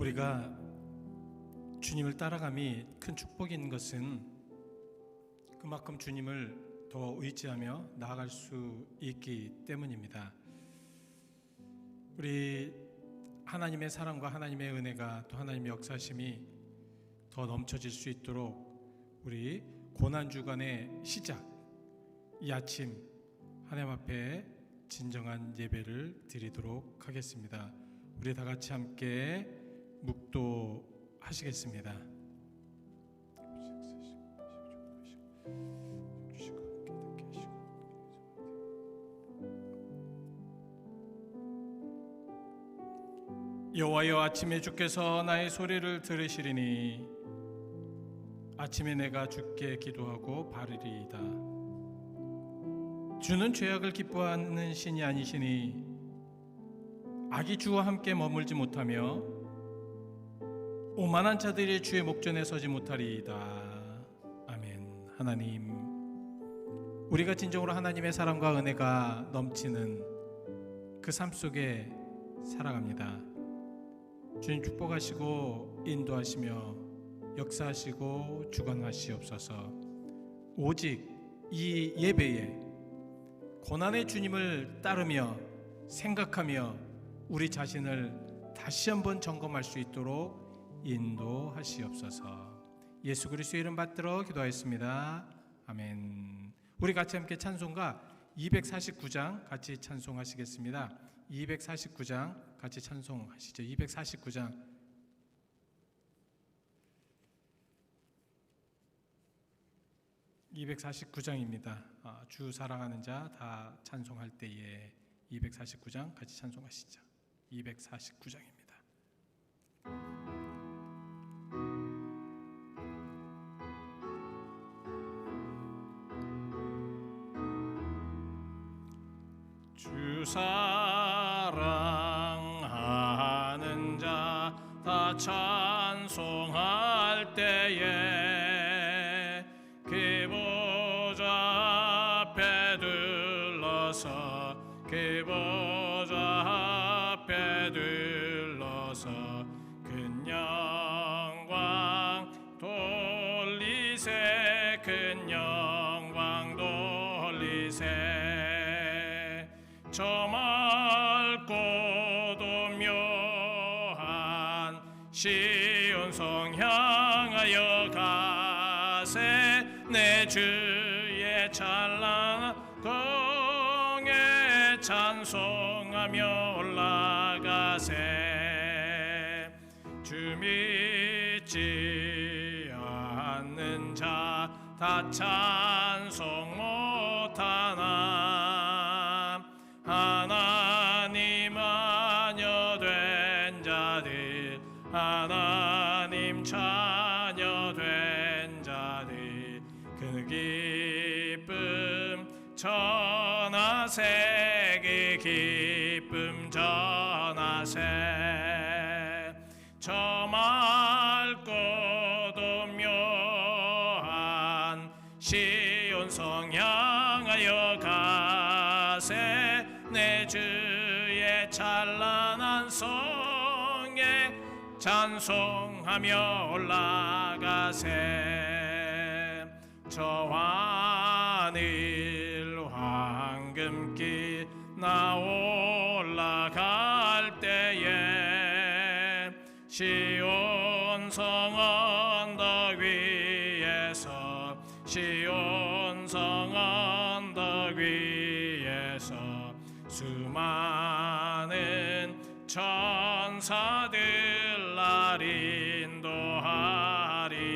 우리가 주님을 따라감이 큰 축복인 것은 그만큼 주님을 더 의지하며 나아갈 수 있기 때문입니다. 우리 하나님의 사랑과 하나님의 은혜가 또 하나님의 역사심이 더 넘쳐질 수 있도록 우리 고난주간의 시작, 이 아침 하나님 앞에 진정한 예배를 드리도록 하겠습니다. 우리 다 같이 함께 묵도하시겠습니다. 여호와여, 아침에 주께서 나의 소리를 들으시리니 아침에 내가 주께 기도하고 바르리이다. 주는 죄악을 기뻐하는 신이 아니시니 악이 주와 함께 머물지 못하며 오만한 자들이 주의 목전에 서지 못하리이다. 아멘. 하나님, 우리가 진정으로 하나님의 사랑과 은혜가 넘치는 그 삶 속에 살아갑니다. 주님 축복하시고 인도하시며 역사하시고 주관하시옵소서. 오직 이 예배에 고난의 주님을 따르며 생각하며 우리 자신을 다시 한번 점검할 수 있도록 인도하시옵소서. 예수 그리스도의 이름 받들어 기도하였습니다. 아멘. 우리 같이 함께 찬송가 249장 같이 찬송하시겠습니다. 249장 같이 찬송하시죠. 249장. (249장입니다) 주 사랑하는 자 다 찬송할 때에 249장 같이 찬송하시죠. 249장입니다. 주 사랑하는 자 다 찬송할 때에 그 보좌 앞에 들러서 그 보좌 앞에 들러서 큰 영광 돌리세 큰 영광 돌리세 저 맑고도 묘한 시온성 향하여 가세 내 주의 찬란한 공에 찬송하며 올라가세 주 믿지 않는 자 다 찬송 못하나 하나님 자녀 된 자들 하나님 자녀 된 자들 그 기쁨 전하세 그 기쁨 전하세 저 맑고도 묘한 시온성 향하여 가세 내 주의 찬란한 성에 찬송하며 올라가세 저 하늘 황금길 나 올라갈 때에 시온성 언덕 위에서 시온성 언덕 위에서 수많은 천사들 날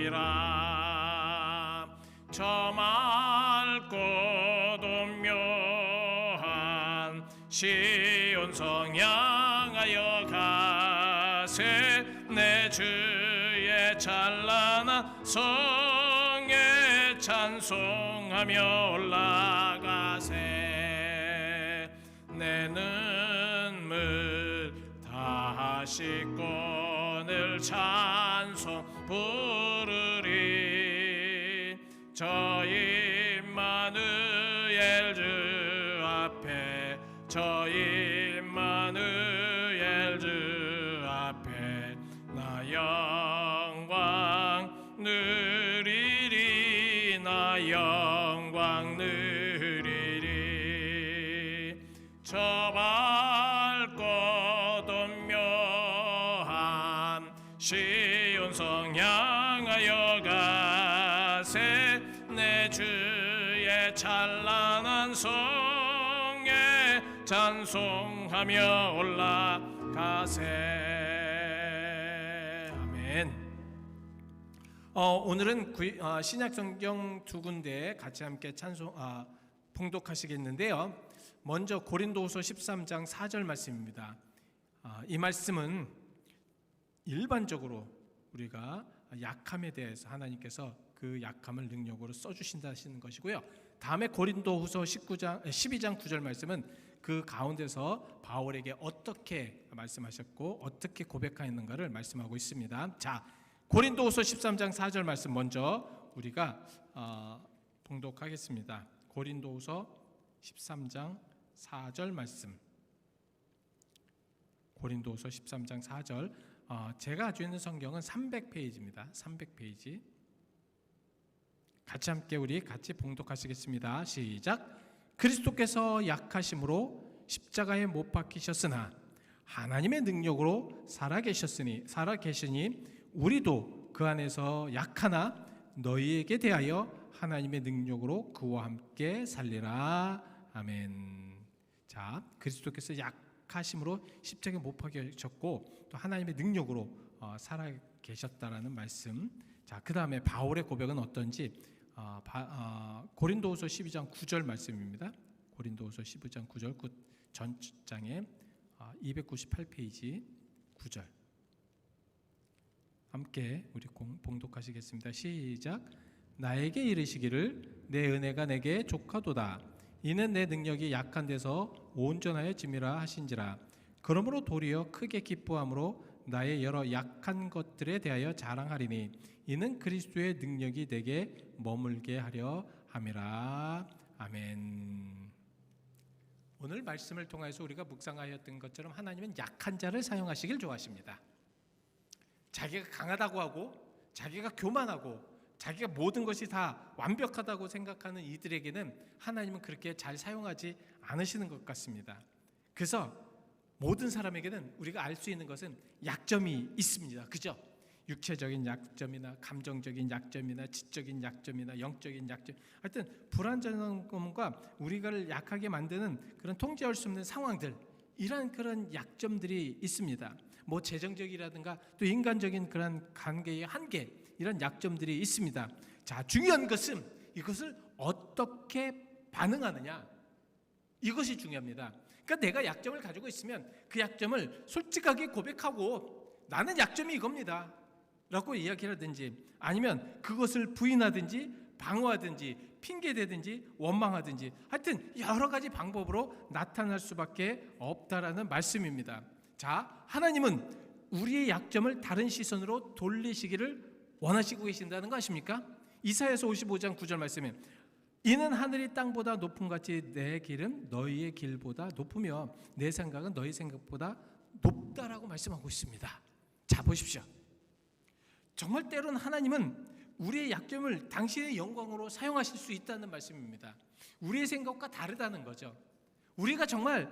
인도하리라 저 맑고도 묘한 시온성 향하여 가세 내 주의 찬란한 성에 찬송하며 올라가세 내 눈물 다 씻고 늘 찬송 부르리 저 임마누엘 주 앞에 저 임마누엘 주 앞에 나 영광 누리리. 저 밝고 묘한 시온성 향하여 가세. 내 주의 찬란한 성에 찬송하며 올라가세. 아멘. 오늘은 신약성경 두 군데 같이 함께 봉독하시겠는데요. 먼저 고린도후서 13장 4절 말씀입니다. 이 말씀은 일반적으로 우리가 약함에 대해서 하나님께서 그 약함을 능력으로 써주신다는 것이고요. 다음에 고린도후서 12장 9절 말씀은 그 가운데서 바울에게 어떻게 말씀하셨고 어떻게 고백하였는가를 말씀하고 있습니다. 자, 고린도후서 13장 4절 말씀 먼저 우리가 봉독하겠습니다. 고린도후서 13장 4절 말씀. 고린도후서 13장 4절. 제가 가지고 있는 성경은 300페이지입니다. 300페이지. 같이 함께 우리 같이 봉독하시겠습니다. 시작. 그리스도께서 약하심으로 십자가에 못 박히셨으나 하나님의 능력으로 살아계시니 우리도 그 안에서 약하나 너희에게 대하여 하나님의 능력으로 그와 함께 살리라. 아멘. 자, 그리스도께서 약하심으로 십자가에 못 박히셨고 또 하나님의 능력으로 살아계셨다라는 말씀. 자, 그 다음에 바울의 고백은 어떤지 고린도후서 12장 9절 말씀입니다. 고린도후서 12장 9절 전장에 298페이지 9절 함께 우리 봉독하시겠습니다. 시작. 나에게 이르시기를 내 은혜가 내게 족하도다. 이는 내 능력이 약한 데서 온전하여 짐이라 하신지라. 그러므로 도리어 크게 기뻐함으로 나의 여러 약한 것들에 대하여 자랑하리니 이는 그리스도의 능력이 내게 머물게 하려 함이라. 아멘. 오늘 말씀을 통해서 우리가 묵상하였던 것처럼 하나님은 약한 자를 사용하시길 좋아하십니다. 자기가 강하다고 하고 자기가 교만하고 자기가 모든 것이 다 완벽하다고 생각하는 이들에게는 하나님은 그렇게 잘 사용하지 않으시는 것 같습니다. 그래서 모든 사람에게는 우리가 알 수 있는 것은 약점이 있습니다. 그죠? 육체적인 약점이나 감정적인 약점이나 지적인 약점이나 영적인 약점, 하여튼 불안정한 것과 우리가 약하게 만드는 그런 통제할 수 없는 상황들, 이런 그런 약점들이 있습니다. 뭐 재정적이라든가 또 인간적인 그런 관계의 한계, 이런 약점들이 있습니다. 자, 중요한 것은 이것을 어떻게 반응하느냐, 이것이 중요합니다. 그러니까 내가 약점을 가지고 있으면 그 약점을 솔직하게 고백하고 나는 약점이 이겁니다 라고 이야기하든지, 아니면 그것을 부인하든지 방어하든지 핑계대든지 원망하든지, 하여튼 여러 가지 방법으로 나타날 수밖에 없다라는 말씀입니다. 자, 하나님은 우리의 약점을 다른 시선으로 돌리시기를 원하시고 계신다는 거 아십니까? 이사야서 55장 9절 말씀에 이는 하늘이 땅보다 높음같이 내 길은 너희의 길보다 높으며 내 생각은 너희 생각보다 높다라고 말씀하고 있습니다. 자, 보십시오. 정말 때로는 하나님은 우리의 약점을 당신의 영광으로 사용하실 수 있다는 말씀입니다. 우리의 생각과 다르다는 거죠. 우리가 정말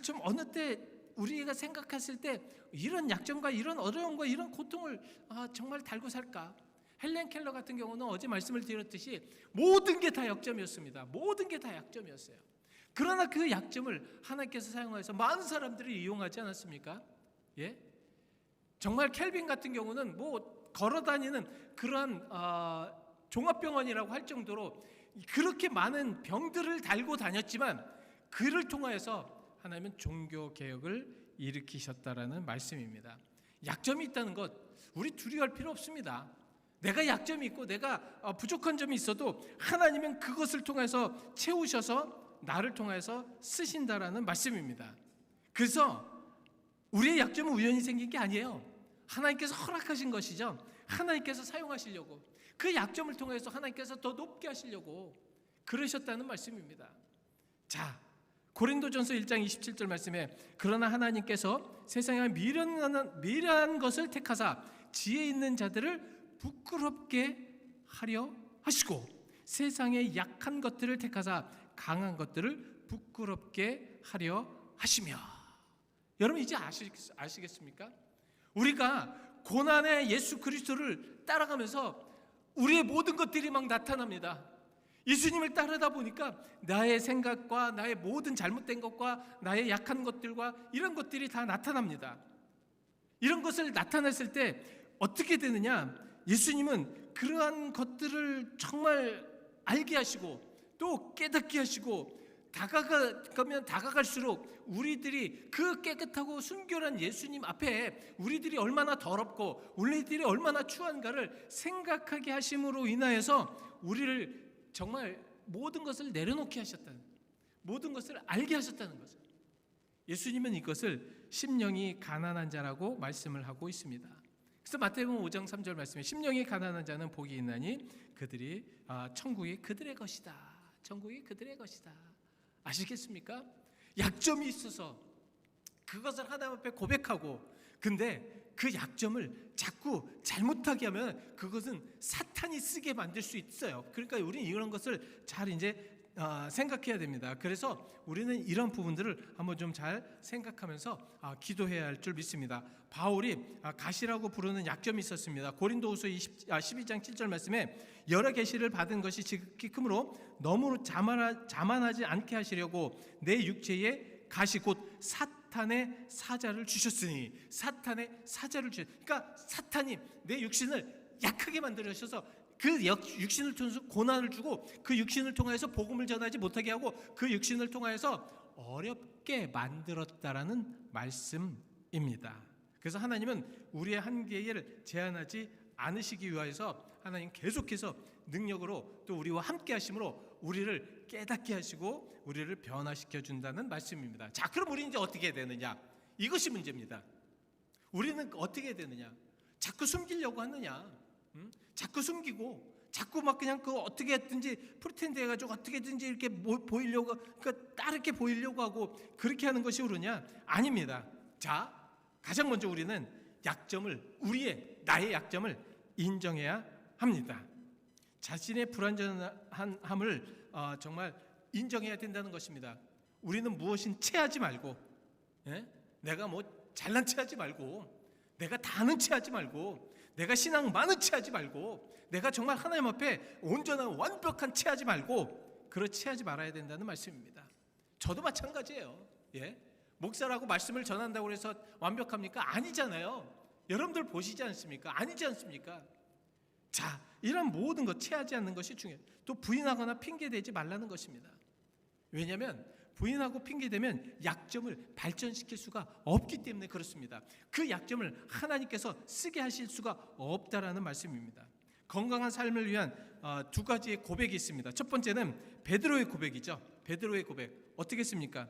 좀 어느 때 우리가 생각했을 때 이런 약점과 이런 어려움과 이런 고통을 정말 달고 살까? 헬렌 켈러 같은 경우는 어제 말씀을 드렸듯이 모든 게 다 약점이었습니다. 모든 게 다 약점이었어요. 그러나 그 약점을 하나님께서 사용해서 많은 사람들이 이용하지 않았습니까? 예? 정말 켈빈 같은 경우는 뭐 걸어다니는 그런 종합병원이라고 할 정도로 그렇게 많은 병들을 달고 다녔지만 그를 통하여서 하나님은 종교개혁을 일으키셨다라는 말씀입니다. 약점이 있다는 것 우리 두려워할 필요 없습니다. 내가 약점이 있고 내가 부족한 점이 있어도 하나님은 그것을 통해서 채우셔서 나를 통해서 쓰신다라는 말씀입니다. 그래서 우리의 약점은 우연히 생긴 게 아니에요. 하나님께서 허락하신 것이죠. 하나님께서 사용하시려고, 그 약점을 통해서 하나님께서 더 높게 하시려고 그러셨다는 말씀입니다. 자, 고린도전서 1장 27절 말씀에 그러나 하나님께서 세상에 미련한 것을 택하사 지혜 있는 자들을 부끄럽게 하려 하시고 세상의 약한 것들을 택하사 강한 것들을 부끄럽게 하려 하시며. 여러분 이제 아시겠습니까? 우리가 고난의 예수 그리스도를 따라가면서 우리의 모든 것들이 막 나타납니다. 예수님을 따르다 보니까 나의 생각과 나의 모든 잘못된 것과 나의 약한 것들과 이런 것들이 다 나타납니다. 이런 것을 나타냈을 때 어떻게 되느냐? 예수님은 그러한 것들을 정말 알게 하시고 또 깨닫게 하시고 다가가면 다가갈수록 우리들이 그 깨끗하고 순결한 예수님 앞에 우리들이 얼마나 더럽고 우리들이 얼마나 추한가를 생각하게 하심으로 인하여서 우리를 정말 모든 것을 내려놓게 하셨다는, 모든 것을 알게 하셨다는 거죠. 예수님은 이것을 심령이 가난한 자라고 말씀을 하고 있습니다. 그래서 마태복음 5장 3절 말씀에 심령이 가난한 자는 복이 있나니 그들이 천국이 그들의 것이다. 천국이 그들의 것이다. 아시겠습니까? 약점이 있어서 그것을 하나님 앞에 고백하고, 근데 그 약점을 자꾸 잘못하게 하면 그것은 사탄이 쓰게 만들 수 있어요. 그러니까 우리는 이런 것을 잘 이제 생각해야 됩니다. 그래서 우리는 이런 부분들을 한번 좀 잘 생각하면서 기도해야 할 줄 믿습니다. 바울이 가시라고 부르는 약점이 있었습니다. 고린도후서 12장 7절 말씀에 여러 계시를 받은 것이 지극히 크므로 너무 자만하지 않게 하시려고 내 육체에 가시 곧 사탄의 사자를 주셨으니, 사탄의 사자를 그러니까 사탄이 내 육신을 약하게 만들으셔서 그 육신을 통해서 고난을 주고 그 육신을 통해서 복음을 전하지 못하게 하고 그 육신을 통해서 어렵게 만들었다라는 말씀입니다. 그래서 하나님은 우리의 한계를 제한하지 않으시기 위하여서 하나님 계속해서 능력으로 또 우리와 함께 하심으로 우리를 깨닫게 하시고 우리를 변화시켜 준다는 말씀입니다. 자, 그럼 우리는 이제 어떻게 해야 되느냐? 이것이 문제입니다. 우리는 어떻게 해야 되느냐? 자꾸 숨기려고 하느냐? 자꾸 숨기고 자꾸 막 그냥 그 어떻게 했든지 프리텐드 해가지고 어떻게든지 이렇게 보이려고, 그러니까 다르게 보이려고 하고 그렇게 하는 것이 옳으냐? 아닙니다. 자, 가장 먼저 우리는 약점을, 나의 약점을 인정해야 합니다. 자신의 불완전함을 정말 인정해야 된다는 것입니다. 우리는 무엇인 체하지 말고, 내가 뭐 잘난 체하지 말고, 내가 다 아는 체하지 말고, 내가 신앙 많은 체하지 말고, 내가 정말 하나님 앞에 온전한 완벽한 체하지 말고, 그렇게 체하지 말아야 된다는 말씀입니다. 저도 마찬가지예요. 목사라고 말씀을 전한다고 해서 완벽합니까? 아니잖아요. 여러분들 보시지 않습니까? 아니지 않습니까? 자, 이런 모든 것 체하지 않는 것이 중요해요. 또 부인하거나 핑계대지 말라는 것입니다. 왜냐하면 부인하고 핑계대면 약점을 발전시킬 수가 없기 때문에 그렇습니다. 그 약점을 하나님께서 쓰게 하실 수가 없다라는 말씀입니다. 건강한 삶을 위한 두 가지의 고백이 있습니다. 첫 번째는 베드로의 고백이죠. 베드로의 고백 어떻게 했습니까?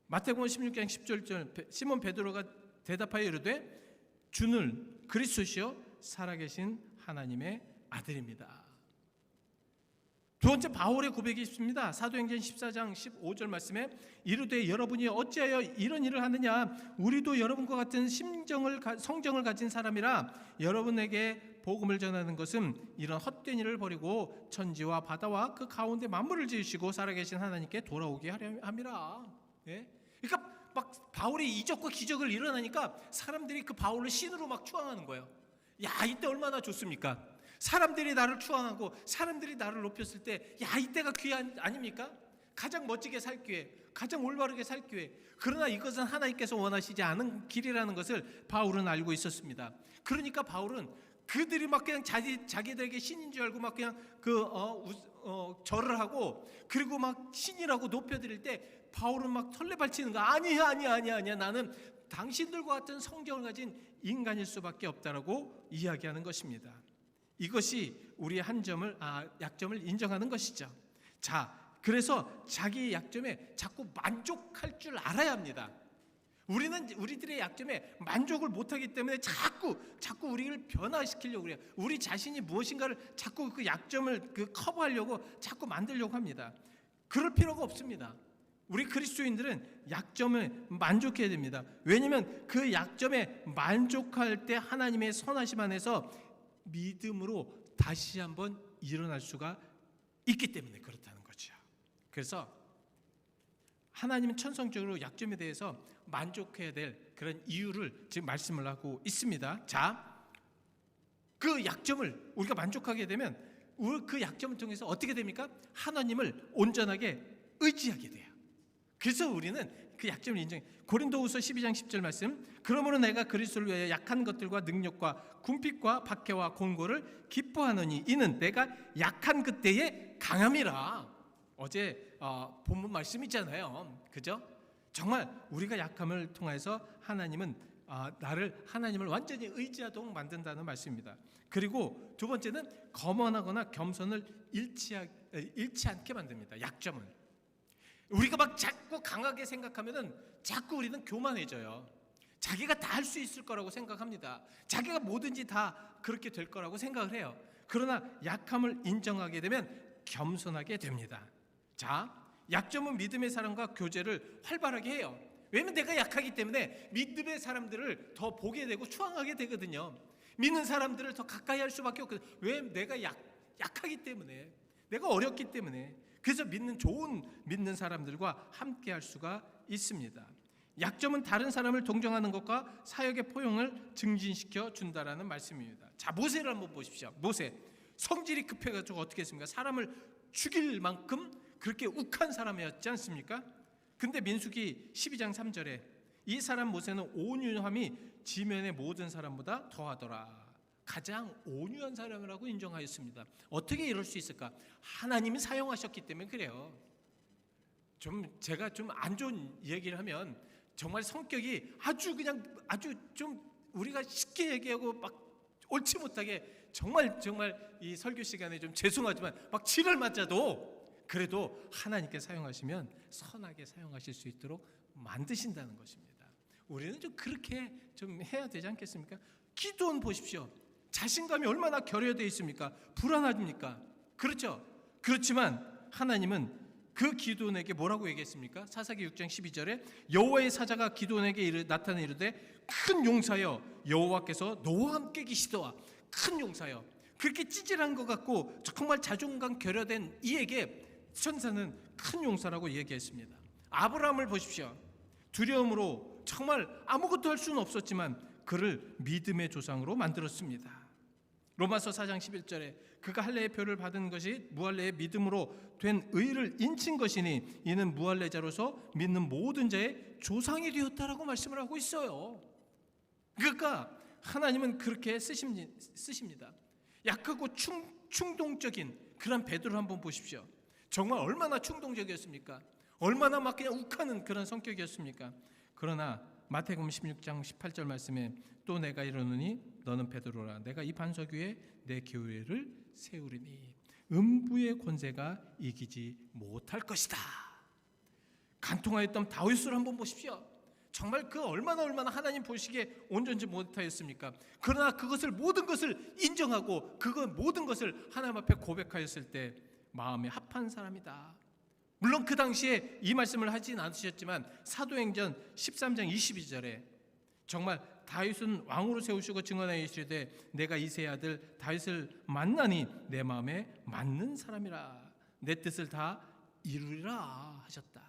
마태복음 16장 10절 시몬 베드로가 대답하여 이르되 주는 그리스도시요 살아계신 하나님의 아들입니다. 두 번째 바울의 고백이 있습니다. 사도행전 14장 15절 말씀에 이르되 여러분이 어찌하여 이런 일을 하느냐? 우리도 여러분과 같은 성정을 가진 사람이라 여러분에게 복음을 전하는 것은 이런 헛된 일을 버리고 천지와 바다와 그 가운데 만물을 지으시고 살아계신 하나님께 돌아오게 하려 함이라. 그러니까 막 바울이 이적과 기적을 일어나니까 사람들이 그 바울을 신으로 막 추앙하는 거예요. 야, 이때 얼마나 좋습니까? 사람들이 나를 추앙하고 사람들이 나를 높였을 때, 야, 이때가 기회 아닙니까? 가장 멋지게 살 기회, 가장 올바르게 살 기회. 그러나 이것은 하나님께서 원하시지 않은 길이라는 것을 바울은 알고 있었습니다. 그러니까 바울은 그들이 막 그냥 자기들에게 신인 줄 알고 막 그냥 절을 하고 그리고 막 신이라고 높여드릴 때 바울은 막 설레발치는 거 아니야. 나는 당신들과 같은 성경을 가진 인간일 수밖에 없다라고 이야기하는 것입니다. 이것이 우리의 약점을 인정하는 것이죠. 자, 그래서 자기의 약점에 자꾸 만족할 줄 알아야 합니다. 우리들의 약점에 만족을 못하기 때문에 자꾸 우리를 변화시키려고 그래요. 우리 자신이 무엇인가를 자꾸 그 약점을 커버하려고 자꾸 만들려고 합니다. 그럴 필요가 없습니다. 우리 그리스도인들은 약점에 만족해야 됩니다. 왜냐하면 그 약점에 만족할 때 하나님의 선하심 안에서 믿음으로 다시 한번 일어날 수가 있기 때문에 그렇다는 거죠. 그래서 하나님은 천성적으로 약점에 대해서 만족해야 될 그런 이유를 지금 말씀을 하고 있습니다. 자, 그 약점을 우리가 만족하게 되면 그 약점을 통해서 어떻게 됩니까? 하나님을 온전하게 의지하게 돼요. 그래서 우리는 그 약점을 인정해. 고린도후서 12장 10절 말씀, 그러므로 내가 그리스도를 위하여 약한 것들과 능력과 궁핍과 박해와 공고를 기뻐하느니 이는 내가 약한 그때에 강함이라. 어제 본문 말씀 있잖아요, 그죠? 정말 우리가 약함을 통해서 하나님을 완전히 의지하도록 만든다는 말씀입니다. 그리고 두 번째는 거만하거나 겸손을 잃지 않게 만듭니다. 약점은 우리가 막 자꾸 강하게 생각하면은 자꾸 우리는 교만해져요. 자기가 다 할 수 있을 거라고 생각합니다. 자기가 뭐든지 다 그렇게 될 거라고 생각을 해요. 그러나 약함을 인정하게 되면 겸손하게 됩니다. 자, 약점은 믿음의 사랑과 교제를 활발하게 해요. 왜냐면 내가 약하기 때문에 믿음의 사람들을 더 보게 되고 추앙하게 되거든요. 믿는 사람들을 더 가까이 할 수밖에 없거든요. 왜? 내가 약하기 때문에, 내가 어렵기 때문에. 그래서 좋은 믿는 사람들과 함께 할 수가 있습니다. 약점은 다른 사람을 동정하는 것과 사역의 포용을 증진시켜 준다라는 말씀입니다. 자, 모세를 한번 보십시오. 모세, 성질이 급해가지고 어떻게 했습니까? 사람을 죽일 만큼 그렇게 욱한 사람이었지 않습니까? 근데 민수기 12장 3절에 이 사람 모세는 온유함이 지면의 모든 사람보다 더하더라. 가장 온유한 사람이라고 인정하였습니다. 어떻게 이럴 수 있을까? 하나님이 사용하셨기 때문에 그래요. 제가 좀 안 좋은 얘기를 하면 정말 성격이 아주 좀 우리가 쉽게 얘기하고 막 옳지 못하게 정말 이 설교 시간에 좀 죄송하지만 막 지를 맞아도 그래도 하나님께 사용하시면 선하게 사용하실 수 있도록 만드신다는 것입니다. 우리는 좀 그렇게 좀 해야 되지 않겠습니까? 기도원 보십시오. 자신감이 얼마나 결여되어 있습니까? 불안합니까? 그렇죠. 그렇지만 하나님은 그 기도원에게 뭐라고 얘기했습니까? 사사기 6장 12절에 여호와의 사자가 기도원에게 나타나 이르되 큰 용사여 여호와께서 너와 함께 계시도다. 큰 용사여. 그렇게 찌질한 것 같고 정말 자존감 결여된 이에게 천사는 큰 용사라고 얘기했습니다. 아브라함을 보십시오. 두려움으로 정말 아무것도 할 수는 없었지만 그를 믿음의 조상으로 만들었습니다. 로마서 4장 11절에 그가 할례의 표를 받은 것이 무할례의 믿음으로 된 의를 인친 것이니 이는 무할례자로서 믿는 모든 자의 조상이 되었다라고 말씀을 하고 있어요. 그러니까 하나님은 그렇게 쓰십니다. 약하고 충동적인 그런 베드로 한번 보십시오. 정말 얼마나 충동적이었습니까? 얼마나 막 그냥 욱하는 그런 성격이었습니까? 그러나 마태복음 16장 18절 말씀에 또 내가 이르노니 너는 베드로라 내가 이 반석 위에 내 교회를 세우리니 음부의 권세가 이기지 못할 것이다. 간통하였던 다윗을 한번 보십시오. 정말 그 얼마나 하나님 보시기에 온전치 못하였습니까? 그러나 그것을 모든 것을 인정하고 모든 것을 하나님 앞에 고백하였을 때 마음에 합한 사람이다. 물론 그 당시에 이 말씀을 하진 않으셨지만 사도행전 13장 22절에 정말 다윗은 왕으로 세우시고 증언하여 이르시되 내가 이새의 아들 다윗을 만나니 내 마음에 맞는 사람이라 내 뜻을 다 이루리라 하셨다.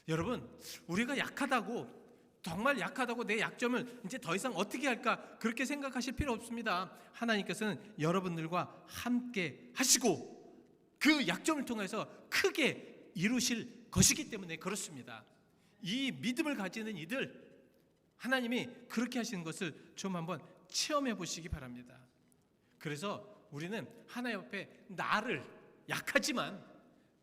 여러분, 우리가 약하다고 정말 약하다고 내 약점을 이제 더 이상 어떻게 할까 그렇게 생각하실 필요 없습니다. 하나님께서는 여러분들과 함께 하시고 그 약점을 통해서 크게 이루실 것이기 때문에 그렇습니다. 이 믿음을 가지는 이들 하나님이 그렇게 하시는 것을 좀 한번 체험해 보시기 바랍니다. 그래서 우리는 하나님 앞에 나를 약하지만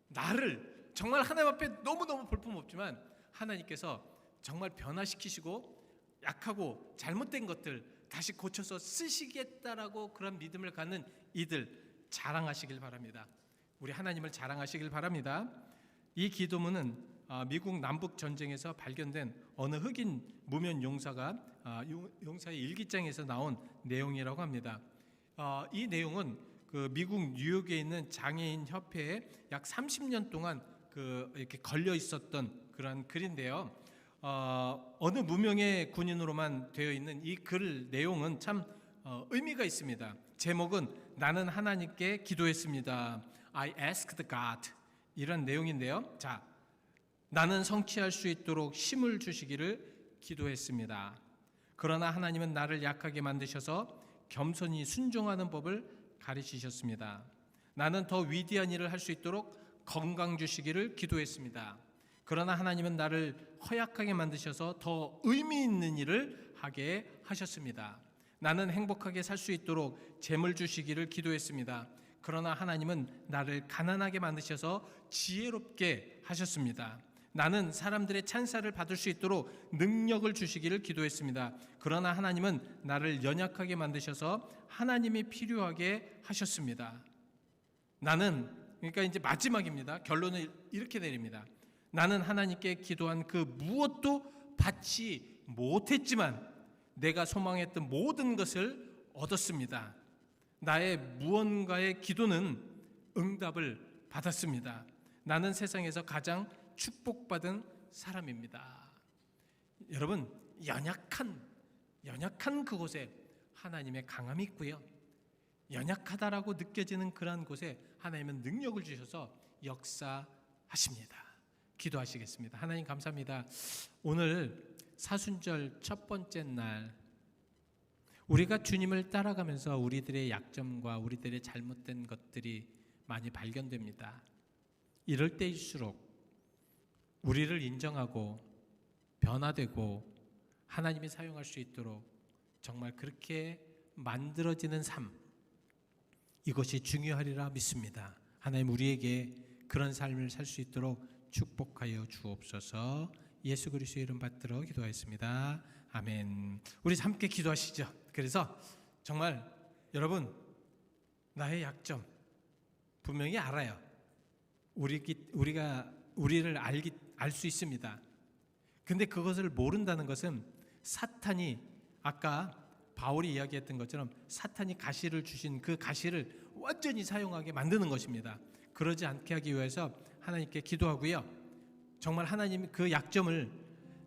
나를 정말 하나님 앞에 너무너무 볼품없지만 하나님께서 정말 변화시키시고 약하고 잘못된 것들 다시 고쳐서 쓰시겠다라고 그런 믿음을 갖는 이들 자랑하시길 바랍니다. 우리 하나님을 자랑하시길 바랍니다. 이 기도문은 미국 남북 전쟁에서 발견된 어느 흑인 무면 용사가 용사의 일기장에서 나온 내용이라고 합니다. 이 내용은 그 미국 뉴욕에 있는 장애인 협회에 약 30년 동안 이렇게 걸려 있었던 그런 글인데요. 어느 무명의 군인으로만 되어 있는 이 글 내용은 참 의미가 있습니다. 제목은 나는 하나님께 기도했습니다. I asked God 이런 내용인데요. 자, 나는 성취할 수 있도록 힘을 주시기를 기도했습니다. 그러나 하나님은 나를 약하게 만드셔서 겸손히 순종하는 법을 가르치셨습니다. 나는 더 위대한 일을 할 수 있도록 건강 주시기를 기도했습니다. 그러나 하나님은 나를 허약하게 만드셔서 더 의미 있는 일을 하게 하셨습니다. 나는 행복하게 살 수 있도록 재물 주시기를 기도했습니다. 그러나 하나님은 나를 가난하게 만드셔서 지혜롭게 하셨습니다. 나는 사람들의 찬사를 받을 수 있도록 능력을 주시기를 기도했습니다. 그러나 하나님은 나를 연약하게 만드셔서 하나님이 필요하게 하셨습니다. 나는, 그러니까 이제 마지막입니다. 결론을 이렇게 내립니다. 나는 하나님께 기도한 그 무엇도 받지 못했지만 내가 소망했던 모든 것을 얻었습니다. 나의 무언가의 기도는 응답을 받았습니다. 나는 세상에서 가장 축복받은 사람입니다. 여러분, 연약한 그곳에 하나님의 강함이 있고요. 연약하다라고 느껴지는 그러한 곳에 하나님은 능력을 주셔서 역사하십니다. 기도하시겠습니다. 하나님 감사합니다. 오늘 사순절 첫 번째 날 우리가 주님을 따라가면서 우리들의 약점과 우리들의 잘못된 것들이 많이 발견됩니다. 이럴 때일수록 우리를 인정하고 변화되고 하나님이 사용할 수 있도록 정말 그렇게 만들어지는 삶, 이것이 중요하리라 믿습니다. 하나님 우리에게 그런 삶을 살 수 있도록 축복하여 주옵소서. 예수 그리스도의 이름 받들어 기도하였습니다. 아멘. 우리 함께 기도하시죠. 그래서 정말 여러분, 나의 약점 분명히 알아요. 우리가 우리를 알 수 있습니다. 근데 그것을 모른다는 것은 사탄이, 아까 바울이 이야기했던 것처럼 사탄이 가시를 주신 그 가시를 완전히 사용하게 만드는 것입니다. 그러지 않게 하기 위해서 하나님께 기도하고요. 정말 하나님 그 약점을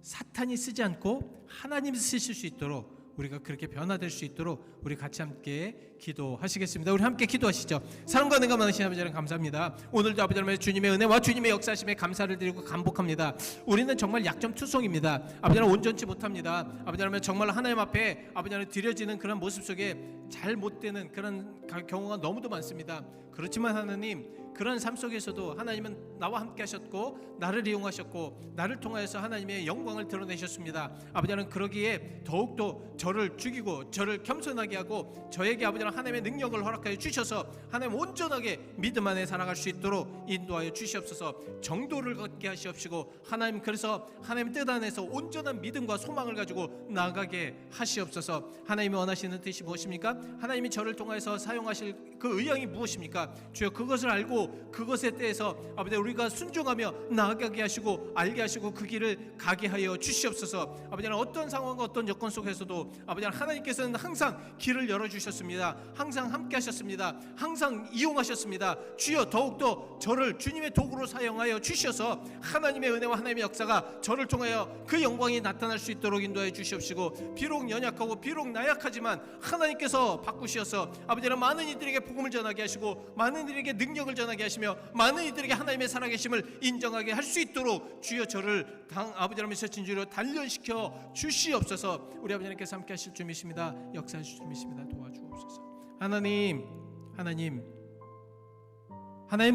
사탄이 쓰지 않고 하나님이 쓰실 수 있도록 우리가 그렇게 변화될 수 있도록 우리 같이 함께 기도하시겠습니다. 우리 함께 기도하시죠. 사랑과 은혜가 많으신 아버지 하나님 감사합니다. 오늘도 아버지 하나님 주님의 은혜와 주님의 역사심에 감사를 드리고 감복합니다. 우리는 정말 약점 투성입니다. 아버지 하나님 온전치 못합니다. 아버지 하나님 정말 하나님 앞에 아버지 하나님 드려지는 그런 모습 속에 잘 못되는 그런 경우가 너무도 많습니다. 그렇지만 하나님 그런 삶 속에서도 하나님은 나와 함께 하셨고 나를 이용하셨고 나를 통하여서 하나님의 영광을 드러내셨습니다. 아버지 하나님 그러기에 더욱더 저를 죽이고 저를 겸손하게 하고 저에게 아버지 하나님 하나님의 능력을 허락하여 주셔서 하나님 온전하게 믿음 안에 살아갈 수 있도록 인도하여 주시옵소서. 정도를 갖게 하시옵시고 하나님 그래서 하나님 뜻 안에서 온전한 믿음과 소망을 가지고 나아가게 하시옵소서. 하나님이 원하시는 뜻이 무엇입니까? 하나님이 저를 통하여서 사용하실 그 의향이 무엇입니까? 주여 그것을 알고 그것에 대해서 아버지 우리가 순종하며 나아가게 하시고 알게 하시고 그 길을 가게 하여 주시옵소서. 아버지 어떤 상황과 어떤 여건 속에서도 아버지 하나님께서는 항상 길을 열어주셨습니다. 항상 함께 하셨습니다. 항상 이용하셨습니다. 주여 더욱더 저를 주님의 도구로 사용하여 주셔서 하나님의 은혜와 하나님의 역사가 저를 통하여 그 영광이 나타날 수 있도록 인도하여 주시옵시고 비록 연약하고 비록 나약하지만 하나님께서 바꾸셔서 아버지는 많은 이들에게 복음을 전하게 하시고 많은 이들에게 능력을 전하게 하시며 많은 이들에게 하나님의 살아계심을 인정하게 할 수 있도록 주여 저를 아버지 하나님의 진주로 단련시켜 주시옵소서. 우리 아버지 하나님께서 함께 하실 주님이십니다. 역사하실 주님이십니다. 도와주옵소서. 하나님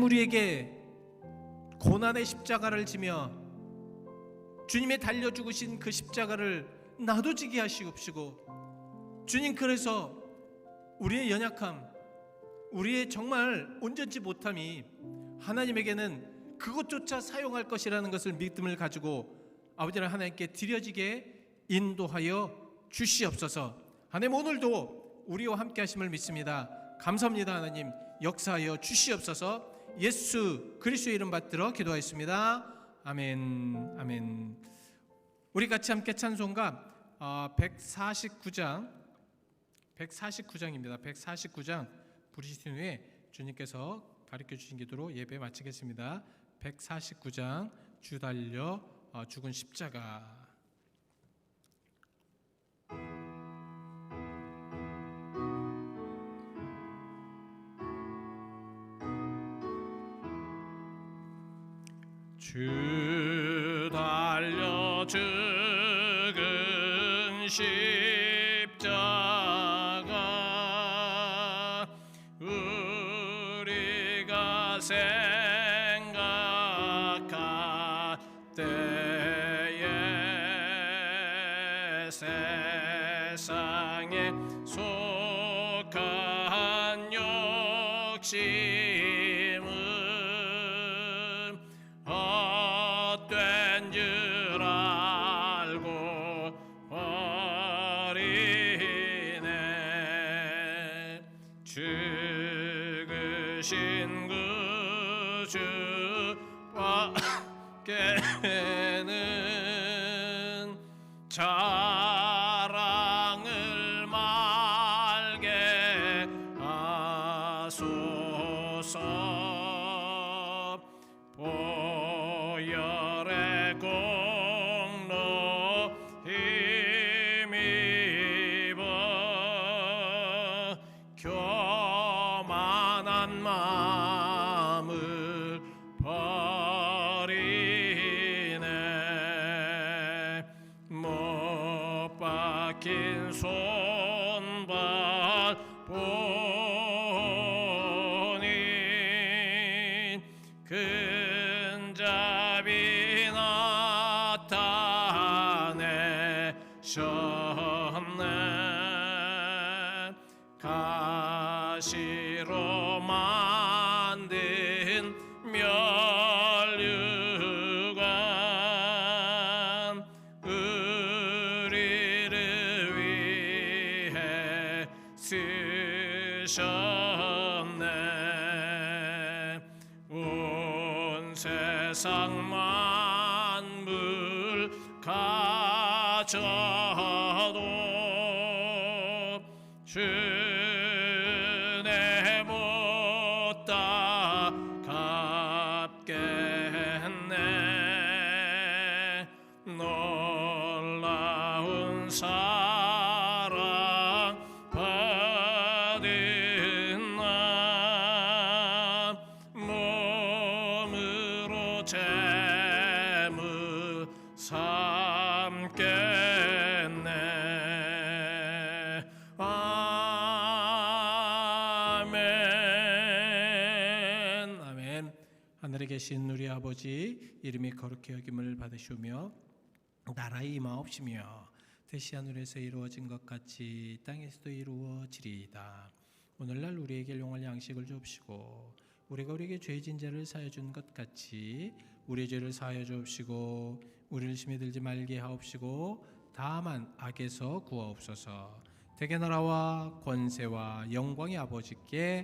우리에게 고난의 십자가를 지며 주님의 달려 죽으신 그 십자가를 나도 지게 하시옵시고 주님 그래서 우리의 연약함 우리의 정말 온전치 못함이 하나님에게는 그것조차 사용할 것이라는 것을 믿음을 가지고 아버지는 하나님께 드려지게 인도하여 주시옵소서. 하나님 오늘도 우리와 함께 하심을 믿습니다. 감사합니다. 하나님 역사하여 주시옵소서. 예수 그리스도의 이름 받들어 기도하였습니다. 아멘. 아멘. 우리 같이 함께 찬송가 149장입니다. 149장 부르신 후에 주님께서 가르쳐 주신 기도로 예배 마치겠습니다. 149장 주 달려 죽은 십자가. 주 달려 죽은 십자가 우리가 생각할 때에 세상에 속한 욕심은 헛된 줄 알고 버리네. 죽으신 구주께는 자랑을 말게 하소서. 보혈의 공로 힘입어 교만한 마음을 버리네. 못 박힌 손발 보니 근잡이 나타내셨네. 가시로 만든 면류관 우리를 위해 쓰셨네. 온 세상 만물 가져도 주내 못 갚겠네. 놀라운 사랑 받은 나 몸으로 재물 삼겠네. 아멘. 아멘. 하늘에 계신 우리 아버지, 이름이 거룩히 여김을 받으시오며 나라의 임하옵시며 뜻이 하늘에서 이루어진 것 같이 땅에서도 이루어지리이다. 오늘날 우리에게 용할 양식을 주옵시고 우리가 우리에게 죄진 자를 사하여 준 것 같이 우리의 죄를 사하여 주옵시고 우리를 심히 들지 말게 하옵시고 다만 악에서 구하옵소서. 대개 나라와 권세와 영광의 아버지께